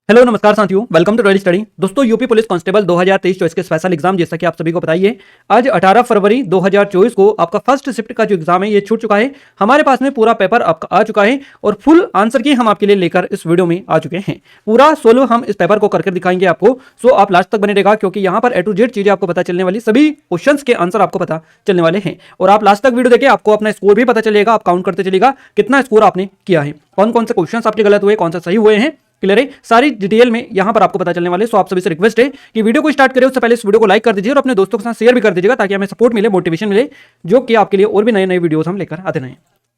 Hello नमस्कार साथियों, welcome to daily study. दोस्तों, यूपी पुलिस कांस्टेबल 2023 चॉइस के स्पेशल एग्जाम, जैसा कि आप सभी को बताइए, आज 18 फरवरी 2024 को आपका फर्स्ट शिफ्ट का जो एग्जाम है ये छूट चुका है। हमारे पास में पूरा पेपर आपका आ चुका है और फुल आंसर की हम आपके लिए लेकर इस वीडियो में आ चुके हैं। पूरा सोलो हम इस पेपर को करके दिखाएंगे आपको, सो आप लास्ट तक बने रहेगा, क्योंकि यहाँ पर ए टू जेड चीजें आपको पता चलने वाली, सभी क्वेश्चन के आंसर आपको पता चलने वाले हैं। और आप लास्ट तक वीडियो देखिए, आपको अपना स्कोर भी पता चलेगा, आप काउंट करते चलेगा कितना स्कोर आपने किया है, कौन कौन से क्वेश्चन आपके गलत हुए, कौन से सही हुए हैं। क्लियर है, सारी डिटेल में यहां पर आपको पता चलने वाले। सो आप सभी से रिक्वेस्ट है कि वीडियो को स्टार्ट करें उससे पहले इस वीडियो को लाइक कर दीजिए और अपने दोस्तों के साथ शेयर भी कर दीजिएगा, ताकि हमें सपोर्ट मिले, मोटिवेशन मिले, जो कि आपके लिए और भी नए नए वीडियोस हम लेकर आते रहें।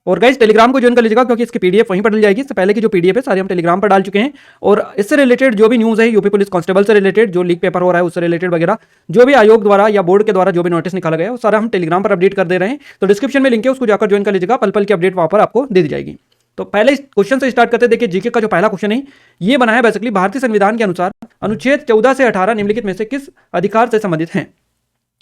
और गाइस, टेलीग्राम को ज्वाइन कर लीजिएगा, क्योंकि इसकी पीडीएफ वहीं पर मिल जाएगी। इससे पहले की जो पीडीएफ है सारी हम टेलीग्राम पर डाल चुके हैं, और इससे रिलेटेड जो भी न्यूज़ है, यूपी पुलिस कांस्टेबल से रिलेटेड जो लीक पेपर हो रहा है उससे रिलेटेड वगैरह, जो भी आयोग द्वारा या बोर्ड के द्वारा जो भी नोटिस निकाला गया है, वो सारा हम टेलीग्राम पर अपडेट कर दे रहे हैं। तो डिस्क्रिप्शन में लिंक है, उसको जाकर ज्वाइन कर लीजिएगा, पल पल की अपडेट वहां पर आपको दे दी जाएगी। तो पहले क्वेश्चन से स्टार्ट करते हैं। देखिए, जीके का जो पहला क्वेश्चन है ये बना है बेसिकली, भारतीय संविधान के अनुसार अनुच्छेद 14 से 18 निम्नलिखित में से किस अधिकार से संबंधित हैं।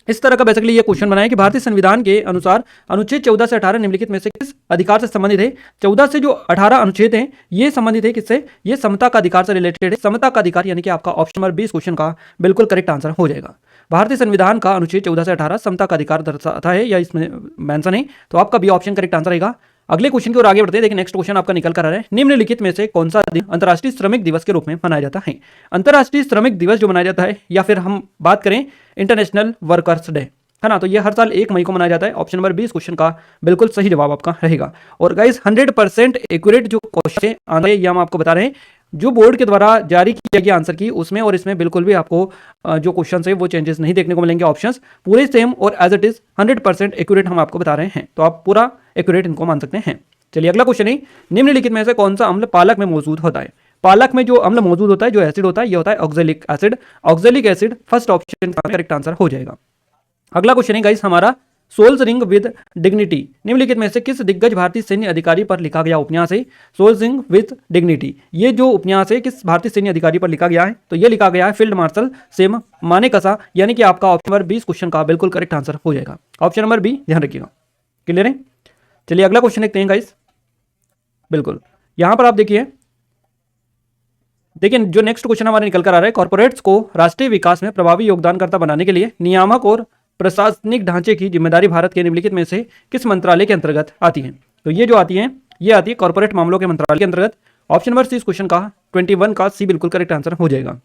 इस तरह का बेसिकली ये क्वेश्चन बना है कि भारतीय संविधान के अनुसार अनुच्छेद 14 से 18 निम्नलिखित में से किस अधिकार से संबंधित है। 14 से जो 18 अनुच्छेद हैं ये संबंधित है किससे, ये समता का अधिकार से रिलेटेड है। समता का अधिकार यानी कि आपका ऑप्शन नंबर 20 क्वेश्चन का बिल्कुल करेक्ट आंसर हो जाएगा। भारतीय संविधान का अनुच्छेद 14 से 18 समता का अधिकार दर्शाता है या इसमें मेंशन है, तो आपका बी ऑप्शन करेक्ट आंसर रहेगा। अगले क्वेश्चन की ओर आगे बढ़ते हैं। देखिए, नेक्स्ट क्वेश्चन आपका निकल कर आ रहा है, निम्नलिखित में से कौन सा दिन अंतर्राष्ट्रीय श्रमिक दिवस के रूप में मनाया जाता है। अंतर्राष्ट्रीय श्रमिक दिवस जो मनाया जाता है, या फिर हम बात करें इंटरनेशनल वर्कर्स डे, है ना, तो ये हर साल 1 मई को मनाया जाता है। ऑप्शन नंबर 20 क्वेश्चन का बिल्कुल सही जवाब आपका रहेगा। और गाइस, 100% एक्यूरेट जो क्वेश्चन आंसर है ये हम आपको बता रहे हैं, जो बोर्ड के द्वारा जारी किया गया आंसर की उसमें और इसमें बिल्कुल भी आपको जो क्वेश्चन है वो चेंजेस नहीं देखने को मिलेंगे। ऑप्शंस पूरे सेम और एज इट इज 100% एक्यूरेट हम आपको बता रहे हैं, तो आप पूरा एक्यूरेट इनको मान सकते हैं। चलिए, अगला क्वेश्चन है, निम्नलिखित में से कौन सा अम्ल पालक में मौजूद होता है। पालक में जो अम्ल मौजूद होता है, जो एसिड होता है, ये होता है oxalic acid. Oxalic acid first option का करेक्ट आंसर हो जाएगा। अगला क्वेश्चन है गाइस हमारा, सोल्स रिंग विद डिग्निटी निम्नलिखित में से किस दिग्गज भारतीय सैन्य अधिकारी पर लिखा गया उपन्यास है। सोल्स रिंग विद डिग्निटी, ये जो उपन्यास है किस भारतीय सैन्य अधिकारी पर लिखा गया है, तो ये लिखा गया है फील्ड मार्शल सैम मानेकशॉ, यानी कि आपका ऑप्शन नंबर 20 क्वेश्चन का बिल्कुल करेक्ट आंसर हो जाएगा। ऑप्शन नंबर बी ध्यान रखिएगा। क्लियर है, चलिए अगला क्वेश्चन देखते हैं गाइस। बिल्कुल यहां पर आप देखिए जो नेक्स्ट क्वेश्चन हमारे निकल कर आ रहा है, कॉर्पोरेट्स को राष्ट्रीय विकास में प्रभावी योगदानकर्ता बनाने के लिए नियामक और प्रशासनिक ढांचे की जिम्मेदारी भारत के निम्नलिखित में से किस मंत्रालय के अंतर्गत आती है। तो ये जो आती है ये आती है कॉर्पोरेट मामलों के मंत्रालय के अंतर्गत। ऑप्शन नंबर सी क्वेश्चन का 21 का सी बिल्कुल करेक्ट आंसर हो जाएगा।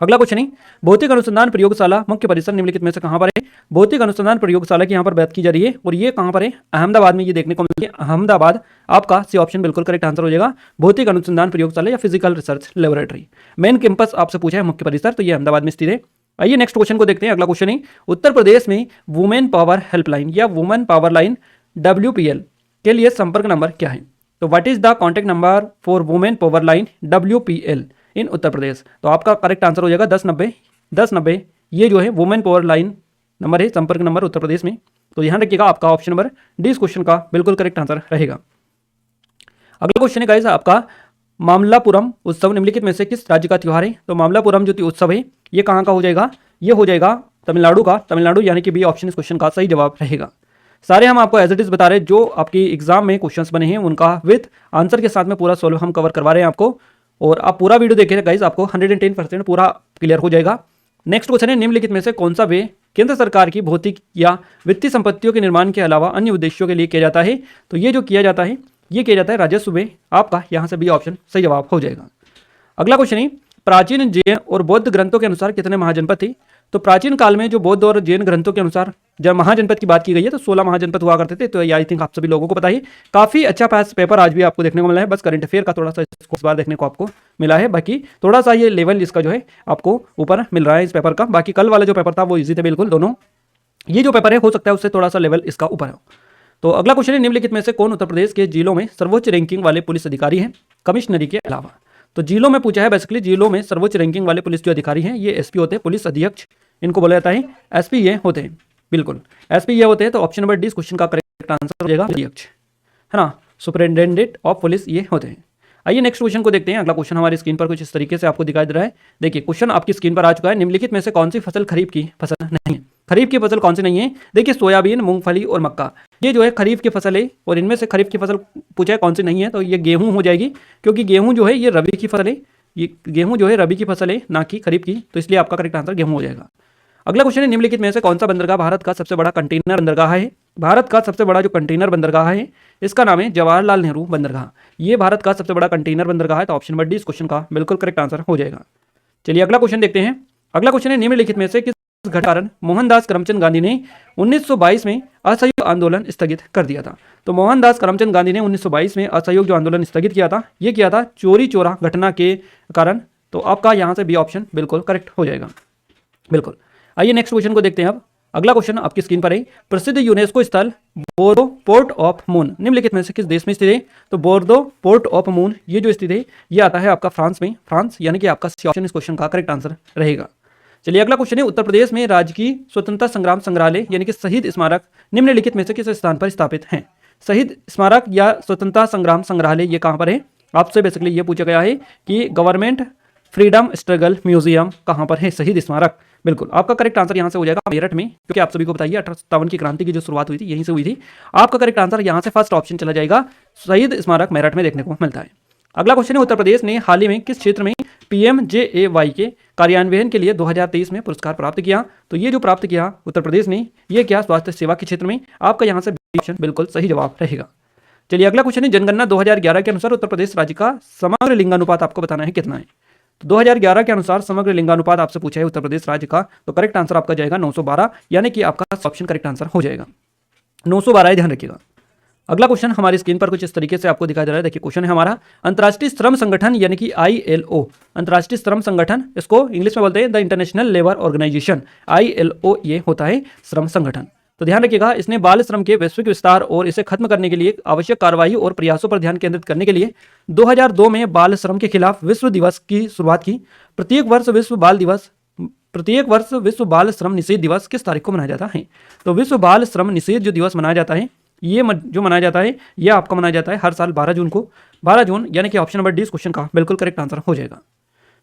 अगला क्वेश्चन है, भौतिक अनुसंधान प्रयोगशाला मुख्य परिसर निम्नलिखित में से कहां पर है। भौतिक अनुसंधान प्रयोगशाला की यहां पर बात की जा रही है, और ये कहां पर है, अहमदाबाद में ये देखने को मिलती है। अहमदाबाद आपका सी ऑप्शन बिल्कुल करेक्ट आंसर हो जाएगा। भौतिक अनुसंधान प्रयोगशाला या physical research laboratory, main campus आपसे पूछा है मुख्य परिसर, तो ये अहमदाबाद में स्थित है। आइए नेक्स्ट क्वेश्चन को देखते हैं। अगला क्वेश्चन है, उत्तर प्रदेश में वुमेन पावर हेल्पलाइन या वुमेन पावर लाइन WPL के लिए संपर्क नंबर क्या है। तो what is the contact number for women power line WPL इन उत्तर प्रदेश, तो आपका करेक्ट आंसर हो जाएगा 1090। ये जो है वुमेन पावर लाइन नंबर है, संपर्क नंबर उत्तर प्रदेश में, तो ध्यान रखिएगा आपका ऑप्शन नंबर डी इस क्वेश्चन का बिल्कुल करेक्ट आंसर रहेगा। अगला क्वेश्चन है गाइस आपका, मामल्लापुरम उत्सव निम्नलिखित में से किस राज्य का त्योहार है। तो मामल्लापुरम जो उत्सव है ये कहाँ का हो जाएगा, ये हो जाएगा तमिलनाडु का, तमिलनाडु, यानी कि बी ऑप्शन इस क्वेश्चन का सही जवाब रहेगा। सारे हम आपको एज इट इज बता रहे हैं, जो आपकी एग्जाम में क्वेश्चंस बने हैं उनका विद आंसर के साथ में पूरा सोल्व हम कवर करवा रहे हैं आपको, और आप पूरा वीडियो देखिए गाइस, आपको 110% पूरा क्लियर हो जाएगा। नेक्स्ट क्वेश्चन है, निम्नलिखित में से कौन सा वे केंद्र सरकार की भौतिक या वित्तीय संपत्तियों के निर्माण के अलावा अन्य उद्देश्यों के लिए किया जाता है। तो ये जो किया जाता है ये किया जाता है राजस्व में, आपका यहाँ से बी ऑप्शन सही जवाब हो जाएगा। अगला क्वेश्चन है, प्राचीन जैन और बौद्ध ग्रंथों के अनुसार कितने महाजनपद थे। तो प्राचीन काल में जो बौद्ध और जैन ग्रंथों के अनुसार जब महाजनपद की बात की गई है तो 16 महाजनपद हुआ करते थे। तो आई थिंक आप सभी लोगों को पता है, काफी अच्छा पास पेपर आज भी आपको देखने को मिला है, बस करंट अफेयर का थोड़ा सा इस बार देखने को आपको मिला है, बाकी थोड़ा सा ये लेवल इसका जो है आपको ऊपर मिल रहा है इस पेपर का। बाकी कल वाला जो पेपर था वो ईजी थे बिल्कुल दोनों, ये जो पेपर है हो सकता है उससे थोड़ा सा लेवल इसका ऊपर हो। तो अगला क्वेश्चन है, निम्नलिखित में से कौन उत्तर प्रदेश के जिलों में सर्वोच्च रैंकिंग वाले पुलिस अधिकारी हैं कमिश्नरी के अलावा। तो जिलों में पूछा है, बेसिकली जिलों में सर्वोच्च रैंकिंग वाले पुलिस जो अधिकारी हैं ये SP होते हैं, पुलिस अधीक्षक इनको बोला जाता है। SP ये होते हैं, बिल्कुल SP ये होते हैं, तो ऑप्शन नंबर डी इस क्वेश्चन का करेक्ट आंसर हो जाएगा, अधीक्षक, है ना, सुपरिटेंडेंट ऑफ पुलिस ये होते हैं। आइए नेक्स्ट क्वेश्चन को देखते हैं। अगला क्वेश्चन हमारी स्क्रीन पर कुछ इस तरीके से आपको दिखाई दे रहा है। देखिए क्वेश्चन आपकी स्क्रीन पर आ चुका है, निम्नलिखित में से कौन सी फसल खरीफ की फसल नहीं है। खरीफ की फसल कौन सी नहीं है, देखिए सोयाबीन, मूंगफली और मक्का, ये जो है खरीफ की फसल है, और इनमें से खरीफ की फसल पूछा है कौन सी नहीं है, तो ये गेहूं हो जाएगी, क्योंकि गेहूं जो है ये रबी की फसल है, ये गेहूं जो है रबी की फसल है, ना कि खरीफ की, तो इसलिए आपका करेक्ट आंसर गेहूं हो जाएगा। अगला क्वेश्चन है, निम्नलिखित में से कौन सा बंदरगाह भारत का सबसे बड़ा कंटेनर बंदरगाह है? भारत का सबसे बड़ा जो कंटेनर बंदरगाह है इसका नाम है जवाहरलाल नेहरू बंदरगाह। ये भारत का सबसे बड़ा कंटेनर बंदरगाह है, तो ऑप्शन नंबर डी इस क्वेश्चन का बिल्कुल करेक्ट आंसर हो जाएगा। चलिए अगला क्वेश्चन देखते हैं। अगला क्वेश्चन है, निम्नलिखित में से किस घटना के कारण मोहनदास करमचंद गांधी ने 1922 में असहयोग आंदोलन स्थगित कर दिया था? तो मोहनदास करमचंद गांधी ने 1922 में असहयोग जो आंदोलन स्थगित किया था, ये किया था चोरी चोरा घटना के कारण। तो आपका यहाँ से बी ऑप्शन बिल्कुल करेक्ट हो जाएगा। बिल्कुल। आइए नेक्स्ट क्वेश्चन को देखते हैं अब। अगला क्वेश्चन आपकी स्क्रीन पर है, प्रसिद्ध यूनेस्को स्थल बोर्दो पोर्ट ऑफ मून निम्नलिखित में से किस देश में स्थित है? तो बोर्दो पोर्ट ऑफ मून ये जो स्थित है ये आता है आपका फ्रांस में, फ्रांस, यानी कि आपका सी ऑप्शन इस क्वेश्चन का करेक्ट आंसर रहेगा। चलिए अगला क्वेश्चन है, उत्तर प्रदेश में राजकीय स्वतंत्रता संग्राम संग्रहालय यानी कि शहीद स्मारक निम्नलिखित में से किस स्थान पर स्थापित है? शहीद स्मारक या स्वतंत्रता संग्राम संग्रहालय ये कहाँ पर है? आपसे बेसिकली ये पूछा गया है कि गवर्नमेंट फ्रीडम स्ट्रगल म्यूजियम कहाँ पर है शहीद स्मारक? बिल्कुल आपका करेक्ट आंसर यहाँ से हो जाएगा मेरठ में, क्योंकि आप सभी को बताइए 1857 की क्रांति की जो शुरुआत हुई थी यहीं से हुई थी। आपका करेक्ट आंसर यहाँ से फर्स्ट ऑप्शन चला जाएगा, शहीद स्मारक मेरठ में देखने को मिलता है। अगला क्वेश्चन है, उत्तर प्रदेश ने हाल ही में किस क्षेत्र में PMJAY के कार्यान्वयन के लिए 2023 में पुरस्कार प्राप्त किया? तो ये जो प्राप्त किया उत्तर प्रदेश ने, ये क्या स्वास्थ्य सेवा के क्षेत्र में? आपका यहाँ से ऑप्शन बिल्कुल सही जवाब रहेगा। चलिए अगला क्वेश्चन है, जनगणना 2011 के अनुसार उत्तर प्रदेश राज्य का समग्र लिंगानुपात आपको बताना है कितना है? तो 2011 के अनुसार समग्र लिंगानुपात आपसे पूछा है उत्तर प्रदेश राज्य का, तो करेक्ट आंसर आपका जाएगा 912, यानी कि आपका ऑप्शन करेक्ट आंसर हो जाएगा 912, ध्यान रखिएगा। अगला क्वेश्चन हमारी स्क्रीन पर कुछ इस तरीके से आपको दिखाई दे रहा है। देखिए क्वेश्चन है हमारा, अंतर्राष्ट्रीय श्रम संगठन यानी कि ILO, अंतर्राष्ट्रीय श्रम संगठन, इसको इंग्लिश में बोलते हैं the international labour organisation, ILO ये होता है श्रम संगठन। तो ध्यान रखिएगा, इसने बाल श्रम के वैश्विक विस्तार और इसे खत्म करने के लिए आवश्यक कार्रवाई और प्रयासों पर ध्यान केंद्रित करने के लिए 2002 में बाल श्रम के खिलाफ विश्व दिवस की शुरुआत की। प्रत्येक वर्ष विश्व बाल श्रम निषेध दिवस किस तारीख को मनाया जाता है? तो विश्व बाल श्रम निषेध जो दिवस मनाया जाता है, ये जो मनाया जाता है ये आपका मनाया जाता है हर साल 12 जून को, 12 जून, यानी कि ऑप्शन नंबर डी इस क्वेश्चन का बिल्कुल करेक्ट आंसर हो जाएगा।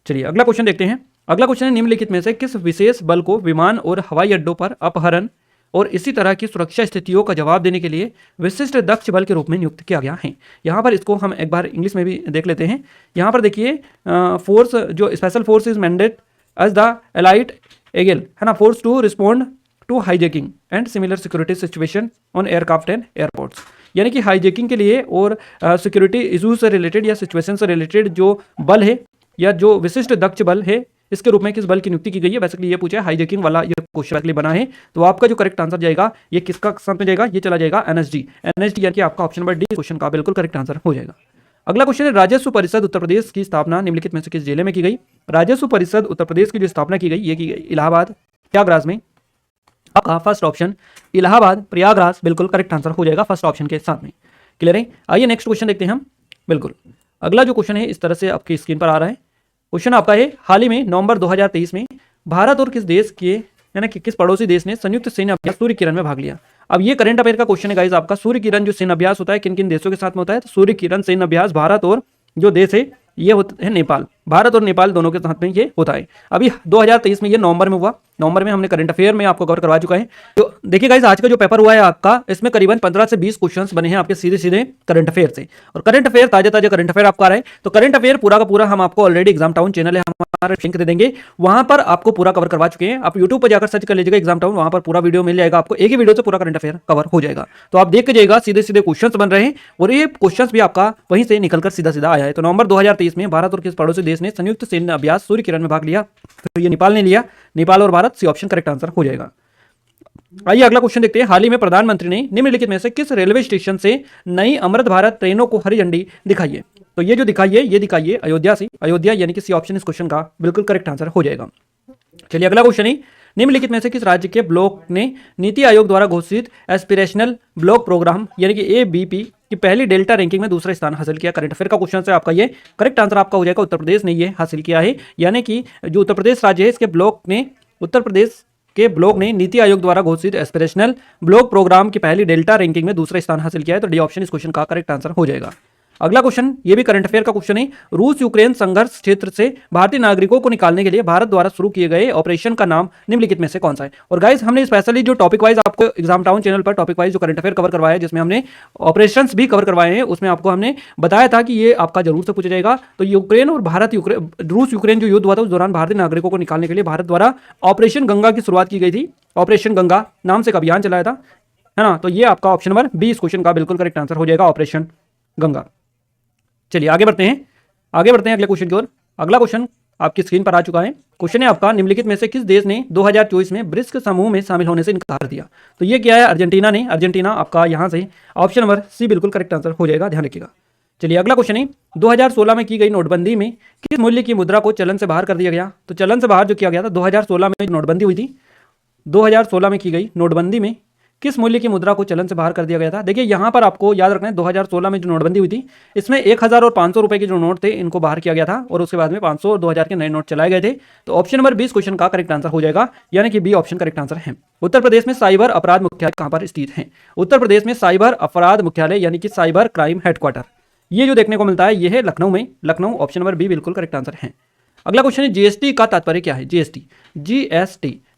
चलिए अगला क्वेश्चन देखते हैं। अगला क्वेश्चन है, निम्नलिखित में से किस विशेष बल को विमान और हवाई अड्डों पर अपहरण और इसी तरह की सुरक्षा स्थितियों का जवाब देने के लिए विशिष्ट दक्ष बल के रूप में नियुक्त किया गया है? यहाँ पर इसको हम एक बार इंग्लिश में भी देख लेते हैं। यहाँ पर देखिए, फोर्स जो special force is mandate as the elite eagle, है ना, force to respond to hijacking and similar security situation on aircraft and airports, यानी कि हाईजैकिंग के लिए और सिक्योरिटी इशूज से रिलेटेड या सिचुएशन से रिलेटेड जो बल है या जो विशिष्ट दक्ष बल है, इसके रूप में किस बल की नियुक्ति की गई है? बेसिकली ये पूछा है, हाईजैकिंग वाला ये क्वेश्चन बना है, तो आपका जो करेक्ट आंसर जाएगा ये किसका साथ में जाएगा? ये चला जाएगा NSD, यानी कि आपका ऑप्शन नंबर डी क्वेश्चन का बिल्कुल करेक्ट आंसर हो जाएगा। अगला क्वेश्चन है, राजस्व परिषद उत्तर प्रदेश की स्थापना निम्नलिखित में से किस जिले में की गई? राजस्व परिषद उत्तर प्रदेश की जो स्थापना की गई ये की गई इलाहाबाद, प्रयागराज में। आपका फर्स्ट ऑप्शन इलाहाबाद, प्रयागराज बिल्कुल करेक्ट आंसर हो जाएगा फर्स्ट ऑप्शन के साथ में। क्लियर है? आइए नेक्स्ट क्वेश्चन देखते हैं हम। बिल्कुल अगला जो क्वेश्चन है इस तरह से आपकी स्क्रीन पर आ रहा है। क्वेश्चन आपका है, हाल ही में नवंबर 2023 में भारत और किस देश के यानी कि किस पड़ोसी देश ने संयुक्त सैन्य अभ्यास सूर्य किरण में भाग लिया? अब ये करंट अफेयर का क्वेश्चन है गाइस आपका, सूर्य किरण जो सैन्य अभ्यास होता है किन किन देशों के साथ में होता है? तो सूर्य किरण सैन्य अभ्यास भारत और जो देश है ये होता है नेपाल, भारत और नेपाल दोनों के साथ में ये होता है। अभी 2023 में ये नवंबर में हुआ, नवंबर में हमने करंट अफेयर में आपको कवर करवा चुका है। तो देखिए गाइस, आज का जो पेपर हुआ है आपका, इसमें करीबन 15 से 20 क्वेश्चंस बने हैं आपके सीधे सीधे करंट अफेयर से, और करंट अफेयर ताजा करंट अफेयर आपका आ रहा है। तो करंट अफेयर पूरा का पूरा हम आपको ऑलरेडी एग्जाम टाउन चैनल है हमारा, लिंक दे देंगे, वहां पर आपको पूरा कवर करवा चुके हैं। आप यूट्यूब पर जाकर सर्च कर लीजिएगा एग्जाम टाउन, वहां पर पूरा वीडियो मिल जाएगा आपको, एक ही वीडियो से पूरा करंट अफेयर कवर हो जाएगा। तो आप देख के जाइएगा, सीधे सीधे क्वेश्चंस बन रहे हैं और ये क्वेश्चंस भी आपका वहीं से निकलकर सीधा सीधा आया है। तो नवंबर 2023 में भारत और किस पड़ोसी देश ने संयुक्त सैन्य अभ्यास सूर्य किरण में भाग लिया? तो ये नेपाल ने लिया, नेपाल और भारत, सी ऑप्शन करेक्ट आंसर हो जाएगा। आइए अगला क्वेश्चन देखते हैं। हाल ही में प्रधानमंत्री ने निम्नलिखित में से किस रेलवे स्टेशन से नई अमृत भारत ट्रेनों को हरी झंडी दिखाई है? तो ये जो दिखाइए ये दिखाइए अयोध्या से, अयोध्या यानी कि सी ऑप्शन इस क्वेश्चन का बिल्कुल करेक्ट आंसर हो जाएगा। चलिए अगला क्वेश्चन है, निम्नलिखित में से किस राज्य के ब्लॉक ने नीति आयोग द्वारा घोषित एस्पिरेशनल ब्लॉक प्रोग्राम यानी कि ABP की पहली डेल्टा रैंकिंग में दूसरा स्थान हासिल किया? करंट अफेयर का क्वेश्चन है आपका, ये करेक्ट आंसर आपका हो जाएगा उत्तर प्रदेश ने ये हासिल किया है, यानी कि जो उत्तर प्रदेश राज्य है इसके ब्लॉक ने, उत्तर प्रदेश के ब्लॉक ने नीति आयोग द्वारा घोषित एस्पिरेशनल ब्लॉक प्रोग्राम की पहली डेल्टा रैंकिंग में दूसरा स्थान हासिल किया है। तो डी ऑप्शन इस क्वेश्चन का करेक्ट आंसर हो जाएगा। अगला क्वेश्चन, ये भी करंट अफेयर का क्वेश्चन है। रूस यूक्रेन संघर्ष क्षेत्र से भारतीय नागरिकों को निकालने के लिए भारत द्वारा शुरू किए गए ऑपरेशन का नाम निम्नलिखित में से कौन सा है? और गाइस, हमने स्पेशली जो टॉपिक वाइज आपको एग्जाम टाउन चैनल पर टॉपिक वाइज जो करंट अफेयर कवर करवाया है, जिसमें हमने ऑपरेशंस भी कवर करवाए हैं, उसमें आपको हमने बताया था कि ये आपका जरूर से पूछा जाएगा। तो यूक्रेन और रूस यूक्रेन जो युद्ध हुआ था, उस दौरान भारतीय नागरिकों को निकालने के लिए भारत द्वारा ऑपरेशन गंगा की शुरुआत की गई थी। ऑपरेशन गंगा नाम से एक अभियान चलाया था, है ना। तो ये आपका ऑप्शन नंबर बी इस क्वेश्चन का बिल्कुल करेक्ट आंसर हो जाएगा, ऑपरेशन गंगा। चलिए आगे बढ़ते हैं अगले क्वेश्चन की ओर। अगला क्वेश्चन आपकी स्क्रीन पर आ चुका है। क्वेश्चन है आपका, निम्नलिखित में से किस देश ने 2024 में ब्रिक्स समूह में शामिल होने से इनकार दिया? तो ये क्या है? अर्जेंटीना ने। अर्जेंटीना आपका यहां से ऑप्शन नंबर सी बिल्कुल करेक्ट आंसर हो जाएगा, ध्यान रखिएगा। चलिए अगला क्वेश्चन है, 2016 में की गई नोटबंदी में किस मूल्य की मुद्रा को चलन से बाहर कर दिया गया? तो चलन से बाहर जो किया गया था 2016 में नोटबंदी हुई थी, 2016 में की गई नोटबंदी में किस मूल्य की मुद्रा को चलन से बाहर कर दिया गया था? देखिए यहां पर आपको याद रखना है, 2016 में जो नोटबंदी हुई थी, इसमें 1000 और 500 रुपए के जो नोट थे इनको बाहर किया गया था, और उसके बाद में 500 और 2000 के नए नोट चलाए गए थे। तो ऑप्शन नंबर 20 क्वेश्चन का करेक्ट आंसर हो जाएगा, यानी कि बी ऑप्शन करेक्ट आंसर है। उत्तर प्रदेश में साइबर अपराध मुख्यालय कहां पर स्थित है? उत्तर प्रदेश में साइबर अपराध मुख्यालय यानी कि साइबर क्राइम हेडक्वार्टर, ये जो देखने को मिलता है, यह है लखनऊ में। लखनऊ ऑप्शन नंबर बी बिल्कुल करेक्ट आंसर है। अगला क्वेश्चन है, जीएसटी का तात्पर्य क्या है?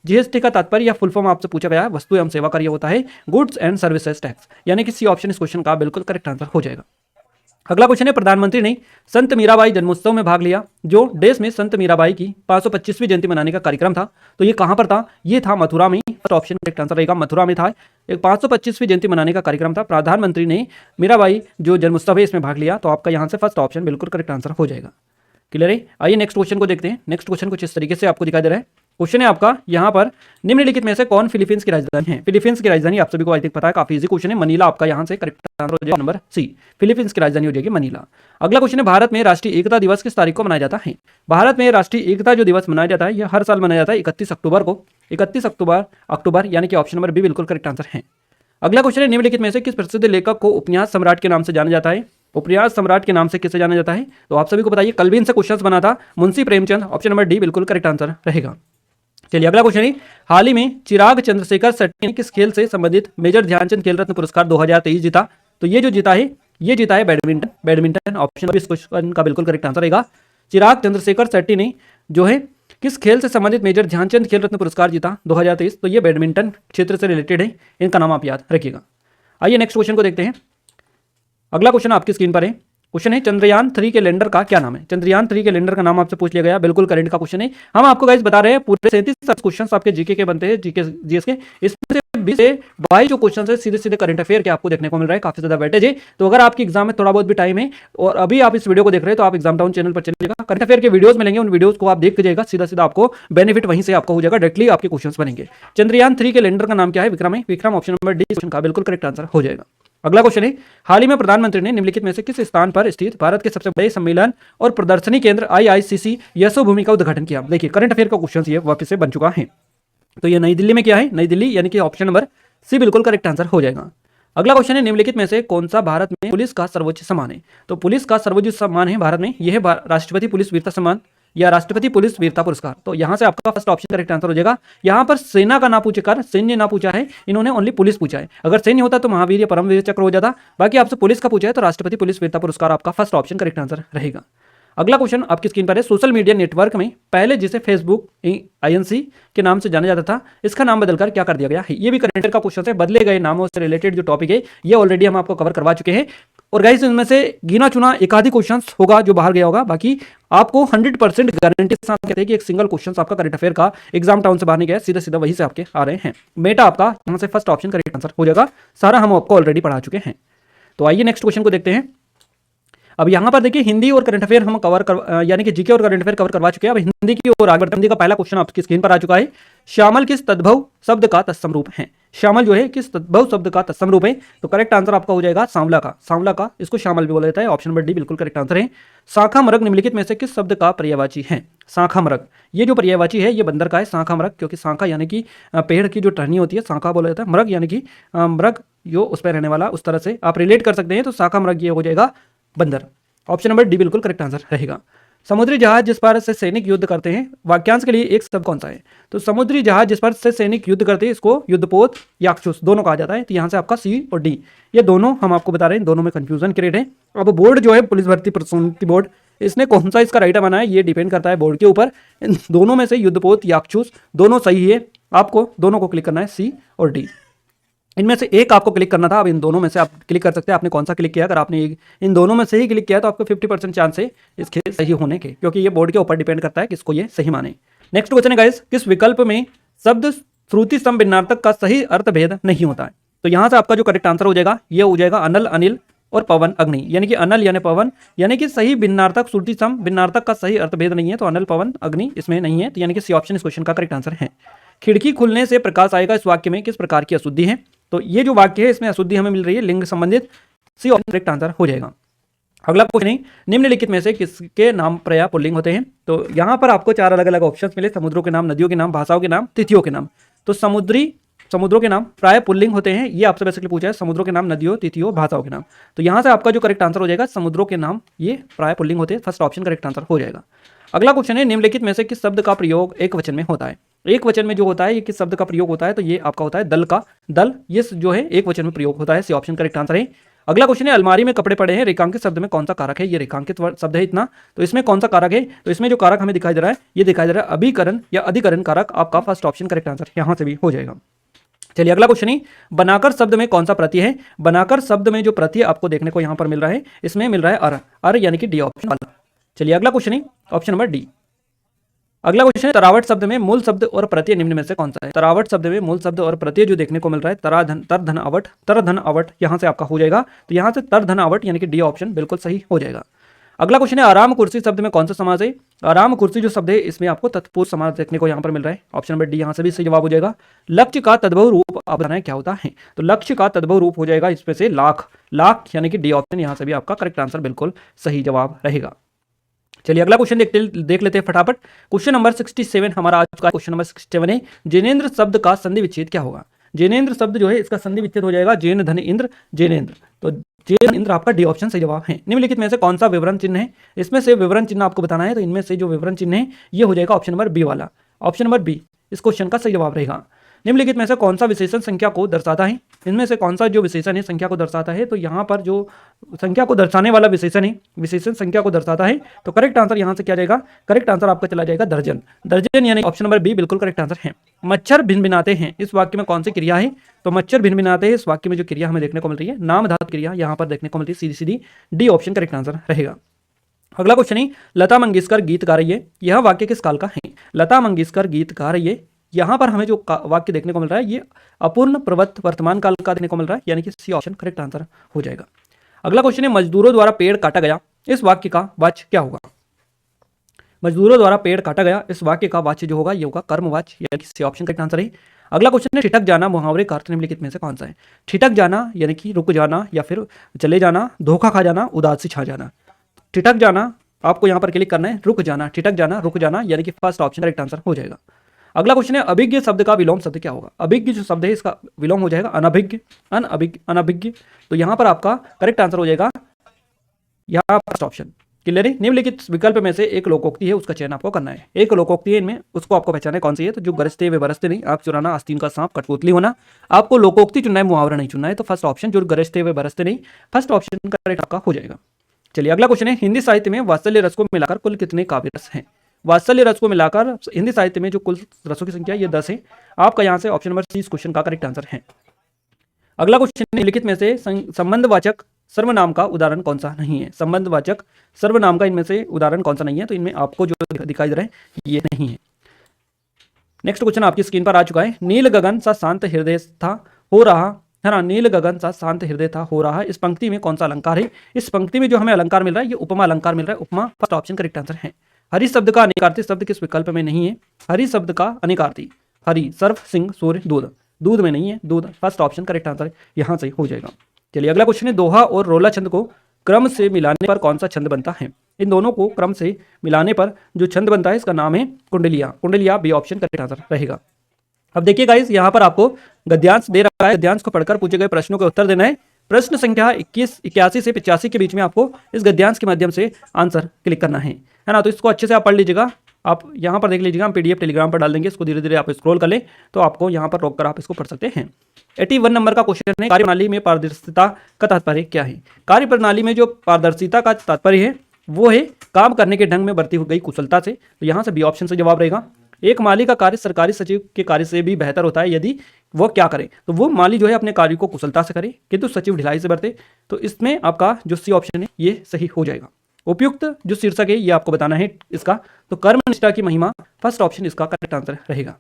जीएसटी का तात्पर्य या फुल फॉर्म आपसे पूछा गया है, वस्तु एवं सेवा कर ये होता है गुड्स एंड सर्विसेज टैक्स, यानी कि सी ऑप्शन इस क्वेश्चन का बिल्कुल करेक्ट आंसर हो जाएगा। अगला क्वेश्चन है, प्रधानमंत्री ने संत मीराबाई जन्मोत्सव में भाग लिया। जो देश में संत मीराबाई की 525वीं जयंती मनाने का कार्यक्रम था, तो ये कहां पर था? ये था मथुरा में। फर्स्ट ऑप्शन करेक्ट आंसर रहेगा, मथुरा में था। एक 525वीं जयंती मनाने का कार्यक्रम था, प्रधानमंत्री ने मीराबाई जो जन्मोत्सव है इसमें भाग लिया। तो आपका यहां से फर्स्ट ऑप्शन बिल्कुल करेक्ट आंसर हो जाएगा। क्लियर है? आइए नेक्स्ट क्वेश्चन को देखते हैं। नेक्स्ट क्वेश्चन कुछ इस तरीके से आपको दिखाई दे रहा है। क्वेश्चन है आपका यहाँ पर, निम्नलिखित में से कौन फिलीपींस की राजधानी है? फिलीपींस की राजधानी आप सभी को आई थिंक पता है, काफी इजी क्वेश्चन है। मनीला आपका यहाँ से करेक्ट आंसर हो जाएगा, नंबर सी। फिलीपींस की राजधानी हो जाएगी मनीला। अगला क्वेश्चन है, भारत में राष्ट्रीय एकता दिवस किस तारीख को मनाया जाता है? भारत में राष्ट्रीय एकता जो दिवस मनाया जाता है, यह हर साल मनाया जाता है 31 अक्टूबर को। 31 अक्टूबर यानी कि ऑप्शन नंबर बी बिल्कुल करेक्ट आंसर है। अगला क्वेश्चन है, निम्नलिखित में से किस प्रसिद्ध लेखक को उपन्यास सम्राट के नाम से जाना जाता है? उपन्यास सम्राट के नाम से किसे जाना जाता है? तो आप सभी को बताइए, कल भी इनसे क्वेश्चंस बना था, Munshi Premchand. Option number D बिल्कुल करेक्ट आंसर रहेगा। चलिए अगला क्वेश्चन है, हाल ही में चिराग चंद्रशेखर शेट्टी ने किस खेल से संबंधित मेजर ध्यानचंद खेल रत्न पुरस्कार 2023 जीता? तो ये जो जीता है, ये जीता है बैडमिंटन। ऑप्शन नंबर इस क्वेश्चन का बिल्कुल करेक्ट आंसर रहेगा। चिराग चंद्रशेखर शेट्टी ने जो है किस खेल से संबंधित मेजर ध्यानचंद खेल रत्न पुरस्कार जीता 2023? तो ये बैडमिंटन क्षेत्र से रिलेटेड है, इनका नाम आप याद रखिएगा। आइए नेक्स्ट क्वेश्चन को देखते हैं। अगला क्वेश्चन आपकी स्क्रीन पर है। क्वेश्चन है, चंद्रयान 3 के लैंडर का क्या नाम है? चंद्रयान 3 के लैंडर का नाम आपसे पूछ लिया गया, बिल्कुल करंट का क्वेश्चन है। हम आपको गाइस बता रहे हैं, पूरे 37 क्वेश्चंस आपके जीके के बनते हैं, जीके जीएस के। इसमें से 20 से 22 जो क्वेश्चन है सीधे सीधे करंट अफेयर के आपको देखने को मिल रहा है, काफी ज्यादा वेटेज है। तो अगर आपकी एग्जाम में थोड़ा बहुत भी टाइम है और अभी आप इस वीडियो को देख रहे हैं, तो आप एग्जाम टाउन चैनल पर चलिएगा, करंट अफेयर के वीडियोस मिलेंगे, उन वीडियोस को आप देख जाएगा, सीधा सीधा आपको बेनिफिट वहीं से आपको हो जाएगा, डायरेक्टली आपके क्वेश्चन बनेंगे। चंद्रयान 3 के लैंडर का नाम क्या है? विक्रम है। Vikram option number D question का बिल्कुल करेक्ट आंसर हो जाएगा। अगला क्वेश्चन है, हाल ही में प्रधानमंत्री ने निम्नलिखित में से किस स्थान पर स्थित भारत के सबसे बड़े सम्मेलन और प्रदर्शनी केंद्र IICC यशोभूमि का उद्घाटन किया? देखिए करंट अफेयर का क्वेश्चन ये वापस से बन चुका है। तो ये नई दिल्ली में क्या है? नई दिल्ली, यानी कि ऑप्शन नंबर सी बिल्कुल करेक्ट आंसर हो जाएगा। अगला क्वेश्चन है, निम्नलिखित में से कौन सा भारत में पुलिस का सर्वोच्च सम्मान है? तो पुलिस का सर्वोच्च सम्मान है भारत में, यह है राष्ट्रपति पुलिस वीरता सम्मान या राष्ट्रपति पुलिस वीरता पुरस्कार। तो यहां से आपका फर्स्ट ऑप्शन करेक्ट आंसर हो जाएगा। यहां पर सेना का ना पूछकर सैन्य ना पूछा है, इन्होंने ओनली पुलिस पूछा है। अगर सैन्य होता तो महावीर या परमवीर चक्र हो जाता, बाकी आपसे पुलिस का पूछा है, तो राष्ट्रपति पुलिस वीरता पुरस्कार आपका फर्स्ट ऑप्शन करेक्ट आंसर रहेगा। अगला क्वेश्चन आपकी स्क्रीन पर है, सोशल मीडिया नेटवर्क में पहले जिसे फेसबुक INC के नाम से जाना जाता था, इसका नाम बदलकर क्या कर दिया गया है? ये भी करंट का क्वेश्चन है, बदले गए नामों से रिलेटेड जो टॉपिक है ये ऑलरेडी हम आपको कवर करवा चुके हैं। और गाइस इनमें से गिना चुना एक आधी क्वेश्चन होगा जो बाहर गया होगा, बाकी आपको 100% गारंटी के साथ कहते हैं कि एक सिंगल क्वेश्चन आपका करंट अफेयर का एग्जाम टाउन से बाहर नहीं गया, सीधा सीधा वही से आपके आ रहे हैं। मेटा आपका यहां से फर्स्ट ऑप्शन करेक्ट आंसर हो जाएगा, सारा हम आपको ऑलरेडी पढ़ा चुके हैं। तो आइए नेक्स्ट क्वेश्चन को देखते हैं। अब यहां पर देखिए हिंदी और करंट अफेयर हम कवर कर यानी कि जीके और करंट अफेयर कवर करवा चुके हैं। अब हिंदी की ओर आगे बढ़ते हैं। हिंदी का पहला क्वेश्चन आपकी स्क्रीन पर आ चुका है, श्यामल किस तद्भव शब्द का तत्सम रूप है? श्यामल जो है किस तद्भव शब्द का तत्सम रूप है? तो करेक्ट आंसर आपका हो जाएगा सांवला का। सांवला का, इसको श्यामल भी बोला जाता है, ऑप्शन नंबर डी बिल्कुल करेक्ट आंसर है। शाखा मृग निम्नलिखित में से किस शब्द का पर्यायवाची है? शाखा मृग, ये जो पर्यायवाची है ये बंदर का है, शाखा मृग, क्योंकि शाखा यानी कि पेड़ की जो टहनी होती है, शाखा बोला जाता है। मृग यानी कि मृग जो उस पर रहने वाला, उस तरह से आप रिलेट कर सकते हैं। तो शाखा मृग ये हो जाएगा बंदर, ऑप्शन नंबर डी बिल्कुल करेक्ट आंसर रहेगा। समुद्री जहाज जिस पर से सैनिक युद्ध करते हैं, वाक्यांश के लिए एक शब्द कौन सा है? तो समुद्री जहाज जिस पर से सैनिक युद्ध करते हैं इसको युद्धपोत, याक्षुस दोनों कहा जाता है। तो यहाँ से आपका सी और डी ये दोनों हम आपको बता रहे हैं, दोनों में कंफ्यूजन क्रिएट है। अब बोर्ड जो है पुलिस भर्ती प्रोन्नति बोर्ड, इसने कौन सा इसका राइट बनाया ये डिपेंड करता है बोर्ड के ऊपर। इन दोनों में से युद्धपोत, याक्षुस दोनों सही है, आपको दोनों को क्लिक करना है, सी और डी। इनमें से एक आपको क्लिक करना था, अब इन दोनों में से आप क्लिक कर सकते हैं। आपने कौन सा क्लिक किया? अगर आपने इन दोनों में से ही क्लिक किया तो आपको 50% चांस है इसके सही होने के, क्योंकि ये बोर्ड के ऊपर डिपेंड करता है किसको ये सही माने। नेक्स्ट क्वेश्चन है गाइस, किस विकल्प में शब्द श्रुति सम भिन्नार्थक का सही अर्थ भेद नहीं होता है? तो यहां से आपका जो करेक्ट आंसर हो जाएगा ये हो जाएगा अनल, अनिल और पवन, अग्नि, यानी कि अनल यानी पवन, यानी कि सही भिन्नार्थक श्रुति सम भिन्नार्थक का सही अर्थ भेद नहीं है, तो अनल, पवन, अग्नि इसमें नहीं है, तो यानी कि सी ऑप्शन इस क्वेश्चन का करेक्ट आंसर है। खिड़की खुलने से प्रकाश आएगा इस वाक्य में किस प्रकार की अशुद्धि है? तो ये जो वाक्य है इसमें अशुद्धि हमें मिल रही है लिंग संबंधित, सी ऑप्शन करेक्ट आंसर हो जाएगा। अगला क्वेश्चन है, निम्नलिखित में से किसके नाम पर्याय पुल्लिंग होते हैं? तो यहाँ पर आपको 4 अलग अलग ऑप्शंस मिले, समुद्रों के नाम, नदियों के नाम, भाषाओं के नाम, तिथियों के नाम। तो समुद्रों के नाम प्राय पुल्लिंग होते हैं, ये आपसे बेसिकली पूछा है, समुद्रों के नाम, नदियों, तिथियों, भाषाओं के नाम। तो यहाँ से आपका जो करेक्ट आंसर हो जाएगा समुद्रों के नाम ये प्राय पुल्लिंग होते हैं, फर्स्ट ऑप्शन करेक्ट आंसर हो जाएगा। अगला क्वेश्चन है, निम्नलिखित में से किस शब्द का प्रयोग एक वचन में होता है? एक वचन में जो होता है ये किस शब्द का प्रयोग होता है? तो ये आपका होता है दल का, दल ये जो है एक वचन में प्रयोग होता है, सी ऑप्शन करेक्ट आंसर है। अगला क्वेश्चन है, अलमारी में कपड़े पड़े हैं, रेखांकित शब्द में कौन सा कारक है? ये रेखांकित शब्द है इतना, तो इसमें कौन सा कारक है? तो इसमें जो कारक हमें दिखाई दे रहा है ये दिखाई दे रहा है अभिकरण या अधिकरण कारक, आपका फर्स्ट ऑप्शन करेक्ट आंसर यहां से भी हो जाएगा। चलिए अगला क्वेश्चन है, बनाकर शब्द में कौन सा प्रत्यय है? बनाकर शब्द में जो प्रत्यय आपको देखने को यहां पर मिल रहा है इसमें मिल रहा है अर, अर यानी कि डी ऑप्शन वाला। चलिए अगला क्वेश्चन है ऑप्शन नंबर डी। अगला क्वेश्चन है, तरावट शब्द में मूल शब्द और प्रत्यय निम्न में से कौन सा है? तरावट शब्द में मूल शब्द और प्रत्यय जो देखने को मिल रहा है तरधन अवट, तरधन अवट यहां से आपका हो जाएगा, तो यहां से तरधन अवट यानी कि डी ऑप्शन बिल्कुल सही हो जाएगा। अगला क्वेश्चन है, आराम कुर्सी शब्द में कौन सा समास है? आराम कुर्सी जो शब्द है इसमें आपको तत्पुरुष समास देखने को यहां पर मिल रहा है, ऑप्शन नंबर डी यहां से भी सही जवाब हो जाएगा। लक्ष्य का तद्भव रूप आप बताना है क्या होता है? तो लक्ष्य का तद्भव रूप हो जाएगा इसमें से लाख, लाख यानी कि डी ऑप्शन यहां से भी आपका करेक्ट आंसर बिल्कुल सही जवाब रहेगा। चलिए अगला क्वेश्चन देख लेते हैं फटाफट। क्वेश्चन नंबर 67 हमारा आज का क्वेश्चन नंबर 67 है, जिनेंद्र शब्द का संधि विच्छेद क्या होगा? जिनेंद्र शब्द जो है इसका संधि विच्छेद हो जाएगा जैन धन इंद्र, जैनेंद्र, तो जैन इंद्र आपका डी ऑप्शन सही जवाब है। निम्नलिखित में से कौन सा विवरण चिन्ह है? इसमें से विवरण चिन्ह आपको बताना है, तो इनमें से जो विवरण चिन्ह है ये हो जाएगा ऑप्शन नंबर बी वाला, ऑप्शन नंबर बी इस क्वेश्चन का सही जवाब रहेगा। निम्नलिखित में से कौन सा विशेषण संख्या को दर्शाता है? इनमें से कौन सा जो विशेषण है संख्या को दर्शाता है? तो यहाँ पर जो संख्या को दर्शाने वाला विशेषण है, विशेषण संख्या को दर्शाता है, तो करेक्ट आंसर यहाँ से क्या जाएगा? करेक्ट आंसर आपका चला जाएगा दर्जन, दर्जन यानी ऑप्शन नंबर बी बिल्कुल करेक्ट आंसर है। मच्छर भिनभिनाते हैं इस वाक्य में कौन सी क्रिया है? तो मच्छर भिनभिनाते हैं इस वाक्य में जो क्रिया हमें देखने को मिल रही है नाम धातु क्रिया यहाँ पर देखने को मिलती है, सीधी सीधी डी ऑप्शन करेक्ट आंसर रहेगा। अगला क्वेश्चन है, लता मंगेशकर गीत गा रही है, यह वाक्य किस काल का है? लता मंगेशकर गीत गा रही है, यहाँ पर हमें जो वाक्य देखने को मिल रहा है ये अपूर्ण प्रवृत्त वर्तमान काल का देखने को मिल रहा है, यानी कि सी ऑप्शन करेक्ट आंसर हो जाएगा। अगला क्वेश्चन है, मजदूरों द्वारा पेड़ काटा गया इस वाक्य का वाच्य क्या होगा? मजदूरों द्वारा पेड़ काटा गया इस वाक्य का वाच्य जो होगा ये होगा कर्मवाच्य, यानी कि सी ऑप्शन करेक्ट आंसर है। अगला क्वेश्चन है, ठिठक जाना मुहावरे का अर्थ निम्नलिखित में से कौन सा है? ठिठक जाना यानी कि रुक जाना या फिर चले जाना, धोखा खा जाना, उदासी छा जाना। ठिठक जाना आपको यहाँ पर क्लिक करना है, रुक जाना, ठिठक जाना, रुक जाना, यानी कि फर्स्ट ऑप्शन करेक्ट आंसर हो जाएगा। अगला क्वेश्चन है, अभिज्ञ शब्द का विलोम शब्द क्या होगा? अभिज्ञ जो शब्द है इसका विलोम हो जाएगा अनभिज्ञ, अनभिज्ञ, तो यहाँ पर आपका करेक्ट आंसर हो जाएगा यहाँ फर्स्ट ऑप्शन। क्लियर है? निम्नलिखित विकल्प में से एक लोकोक्ति है उसका चयन आपको करना है। एक लोकोक्ति है इनमें, उसको आपको पहचाना है कौन सी है? तो जो गरजते वे बरसते नहीं, आग चुराना, आस्तीन का सांप, कठपुतली होना, आपको लोकोक्ति चुनना है, मुहावरा नहीं चुनना है। तो फर्स्ट ऑप्शन जो गरजते वे बरसते नहीं, फर्स्ट ऑप्शन करेक्ट आपका हो जाएगा। चलिए अगला क्वेश्चन है, हिंदी साहित्य में वात्सल्य रस को मिलाकर कुल कितने काव्य रस हैं? वात्सल्य रस को मिलाकर हिंदी साहित्य में जो कुल रसों की संख्या ये 10 है, आपका यहाँ से ऑप्शन नंबर सी इस क्वेश्चन का करेक्ट आंसर है। अगला क्वेश्चन, निम्नलिखित में से संबंधवाचक सर्वनाम का उदाहरण कौन सा नहीं है? संबंधवाचक सर्वनाम का इनमें से उदाहरण कौन सा नहीं है? तो इनमें आपको जो दिखाई दे रहा है ये नहीं है। नेक्स्ट क्वेश्चन आपकी स्क्रीन पर आ चुका है, नील गगन सा शांत हृदय था हो रहा है ना, नील गगन सा शांत हृदय था हो रहा है, इस पंक्ति में कौन सा अलंकार है? इस पंक्ति में जो हमें अलंकार मिल रहा है ये उपमा अलंकार मिल रहा है, उपमा फर्स्ट ऑप्शन करेक्ट आंसर है। हरि शब्द का अनिकार्थी शब्द किस विकल्प में नहीं है? हरि शब्द का अनिकार्थी, हरि, सर्फ, सिंह, सूर्य, दूध, दूध में नहीं है, दूध फर्स्ट ऑप्शन करेक्ट आंसर यहाँ से हो जाएगा। चलिए अगला क्वेश्चन है, दोहा और रोला छंद को क्रम से मिलाने पर कौन सा छंद बनता है? इन दोनों को क्रम से मिलाने पर जो छंद बनता है इसका नाम है कुंडलिया, कुंडलिया बी ऑप्शन करेक्ट आंसर रहेगा। अब देखिए गाइस यहाँ पर आपको गद्यांश दे रखा है, गद्यांश को पढ़कर पूछे गए प्रश्नों के उत्तर देना है। प्रश्न संख्या 81 से 85 के बीच में आपको इस गद्यांश के माध्यम से आंसर क्लिक करना है ना। तो इसको अच्छे से आप पढ़ लीजिएगा। आप यहाँ पर देख लीजिएगा, हम पीडीएफ टेलीग्राम पर डाल देंगे, इसको धीरे धीरे आप स्क्रॉल कर लें तो आपको यहाँ पर रोक कर आप इसको पढ़ सकते हैं। 81 नंबर का क्वेश्चन है, कार्यप्रणाली में पारदर्शिता का तात्पर्य क्या है। कार्यप्रणाली में जो पारदर्शिता का तात्पर्य है वो है काम करने के ढंग में बरती हुई गई कुशलता से। तो यहाँ से बी ऑप्शन से जवाब रहेगा। एक माली का कार्य सरकारी सचिव के कार्य से भी बेहतर होता है यदि वो क्या करे, तो वो माली जो है अपने कार्य को कुशलता से करे किंतु सचिव ढिलाई से बरते। तो इसमें आपका जो सी ऑप्शन है ये सही हो जाएगा। उपयुक्त जो शीर्षक है ये आपको बताना है इसका, तो कर्मनिष्ठा की महिमा, फर्स्ट ऑप्शन इसका करेक्ट आंसर रहेगा।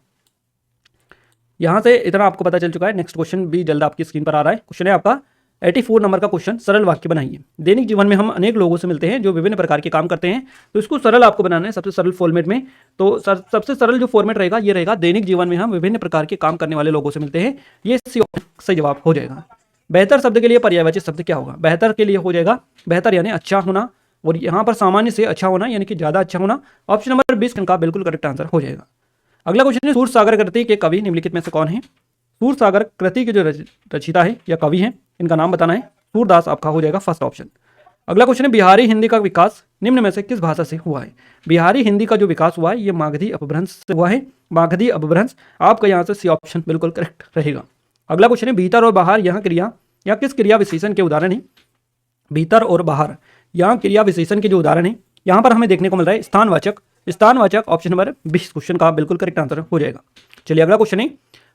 यहां से इतना आपको पता चल चुका है। नेक्स्ट क्वेश्चन भी जल्द आपकी स्क्रीन पर आ रहा है। क्वेश्चन है आपका 84 नंबर का क्वेश्चन, सरल वाक्य बनाइए। दैनिक जीवन में हम अनेक लोगों से मिलते हैं जो विभिन्न प्रकार के काम करते हैं, तो इसको सरल आपको बनाना है सबसे सरल फॉर्मेट में। तो सबसे सरल जो फॉर्मेट रहेगा ये रहेगा, दैनिक जीवन में हम विभिन्न प्रकार के काम करने वाले लोगों से मिलते हैं। ये सही जवाब हो जाएगा। बेहतर शब्द के लिए पर्यायवाची शब्द क्या होगा। बेहतर के लिए हो जाएगा बेहतर यानी अच्छा होना, और यहाँ पर सामान्य से अच्छा होना यानी कि ज्यादा अच्छा होना। ऑप्शन नंबर 20 का बिल्कुल करेक्ट आंसर हो जाएगा। अगला क्वेश्चन है, सूर सागर कृति के कवि निम्नलिखित में से कौन है। सूर सागर कृति के जो रचयिता है या कवि है इनका नाम बताना है। सूरदास आपका हो जाएगा फर्स्ट ऑप्शन। अगला क्वेश्चन है, बिहारी हिंदी का विकास निम्न में से किस भाषा से हुआ है। बिहारी हिंदी का जो विकास हुआ है ये मागधी अपभ्रंश से हुआ है। मागधी अपभ्रंश आपका यहाँ से सी ऑप्शन बिल्कुल करेक्ट रहेगा। अगला क्वेश्चन है, भीतर और बाहर यह क्रिया या किस क्रिया विशेषण के उदाहरण है। भीतर और बाहर यहाँ क्रिया विशेषण के जो उदाहरण है यहाँ पर हमें देखने को मिल रहा है स्थानवाचक। स्थानवाचक ऑप्शन नंबर 20 क्वेश्चन का बिल्कुल करेक्ट आंसर हो जाएगा। चलिए अगला क्वेश्चन है,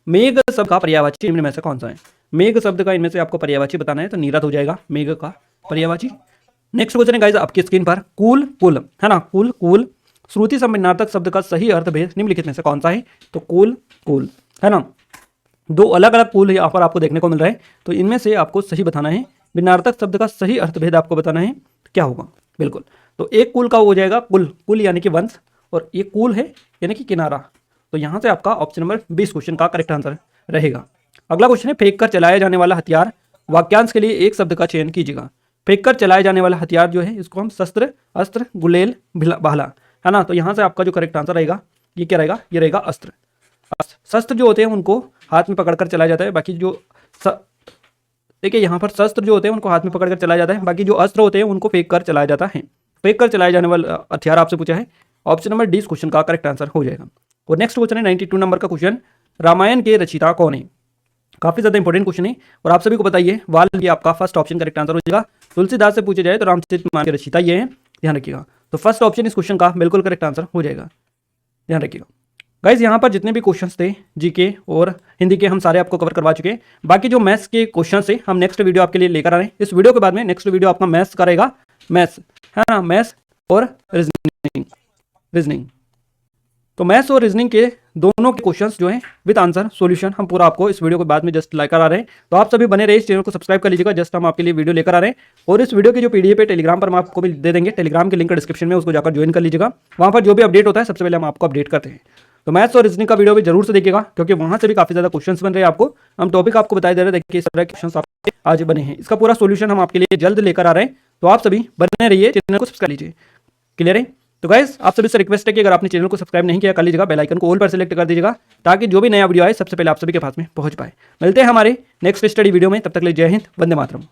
मेघ शब्द का पर्यायवाची इनमें में से कौन सा है। मेघ शब्द का इनमें से आपको पर्यायवाची बताना है, तो नीरद हो जाएगा मेघ का पर्यायवाची। नेक्स्ट क्वेश्चन है गाइस आपकी स्क्रीन पर, कुल कुल है ना, कुल कुल श्रुति संविन्नार्थक शब्द का सही अर्थ भेद निम्नलिखित में से कौन सा है। तो कुल कुल है ना, दो अलग अलग कुल यहाँ पर आपको देखने को मिल रहा है, तो इनमें से आपको सही बताना है। विन्नार्थक शब्द का सही अर्थभेद आपको बताना है क्या होगा। बिल्कुल, तो एक कुल का हो जाएगा कुल, कुल यानी कि वंश, और ये कुल है यानी कि किनारा। तो यहाँ से आपका ऑप्शन नंबर 20 क्वेश्चन का करेक्ट आंसर रहेगा। अगला क्वेश्चन है, फेंक कर चलाया जाने वाला हथियार, वाक्यांश के लिए एक शब्द का चयन कीजिएगा। फेंक कर चलाया जाने वाला हथियार जो है इसको हम शस्त्र, अस्त्र, गुलेल, भाला है ना। तो यहाँ से आपका जो करेक्ट आंसर रहेगा ये क्या रहेगा, ये रहेगा अस्त्र। शस्त्र जो होते हैं उनको हाथ में पकड़कर चलाया जाता है, बाकी जो देखिए यहाँ पर शस्त्र जो होते हैं उनको हाथ में पकड़कर चलाया जाता है, बाकी जो अस्त्र होते हैं उनको फेंक कर चलाया जाता है। फेंक कर चलाए जाने वाला हथियार आपसे पूछा है, ऑप्शन नंबर 20 क्वेश्चन का करेक्ट आंसर हो जाएगा। और नेक्स्ट क्वेश्चन है 92 नंबर का क्वेश्चन, रामायण के रचयिता कौन है। काफी ज्यादा इंपॉर्टेंट क्वेश्चन है और आप सभी को बताइए, वाल्मीकि आपका फर्स्ट ऑप्शन करेक्ट आंसर हो जाएगा। तुलसीदास से पूछे जाए तो रामचरितमानस के रचयिता ये है, ध्यान रखिएगा। तो फर्स्ट ऑप्शन इस क्वेश्चन का बिल्कुल करेक्ट आंसर हो जाएगा, ध्यान रखिएगा। गाइज यहाँ पर जितने भी क्वेश्चंस थे जीके और हिंदी के हम सारे आपको कवर करवा चुके हैं। बाकी जो मैथ्स के क्वेश्चन से हम नेक्स्ट वीडियो आपके लिए लेकर आ रहे हैं। इस वीडियो के बाद में नेक्स्ट वीडियो आपका मैथ्स का रहेगा, मैथ्स है ना, मैथ्स और रीजनिंग। तो मैथ्स और रीजनिंग के दोनों के क्वेश्चंस जो हैं विद आंसर सॉल्यूशन हम पूरा आपको इस वीडियो के बाद में जस्ट लेकर आ रहे हैं। तो आप सभी बने रहे, इस चैनल को सब्सक्राइब कर लीजिएगा, जस्ट हम आपके लिए वीडियो लेकर आ रहे हैं। और इस वीडियो की जो पीडीएफ है टेलीग्राम पर हम आपको भी दे देंगे, टेलीग्राम के लिंक डिस्क्रिप्शन में, उसको जाकर ज्वाइन कर लीजिएगा। वहाँ पर जो भी अपडेट होता है सबसे पहले हम आपको अपडेट करते हैं। तो मैथ्स और रीजनिंग का वीडियो भी जरूर से देखिएगा, क्योंकि वहाँ से भी काफी ज्यादा क्वेश्चंस बन रहे हैं। आपको हम टॉपिक आपको बताए दे रहे हैं, देखिए सारे क्वेश्चंस आपके आज बने हैं। इसका पूरा सॉल्यूशन हम आपके लिए जल्द लेकर आ रहे हैं। तो आप सभी बने रहिए, चैनल को सब्सक्राइब कीजिए। क्लियर है। तो गाइस आप सभी से रिक्वेस्ट है कि अगर आपने चैनल को सब्सक्राइब नहीं किया कर लीजिएगा, बेल आइकन को ऑल पर सेलेक्ट कर दीजिएगा, ताकि जो भी नया वीडियो आए सबसे पहले आप सभी के पास में पहुंच पाए। मिलते हैं हमारे नेक्स्ट स्टडी वीडियो में, तब तक के लिए जय हिंद, वंदे मातरम।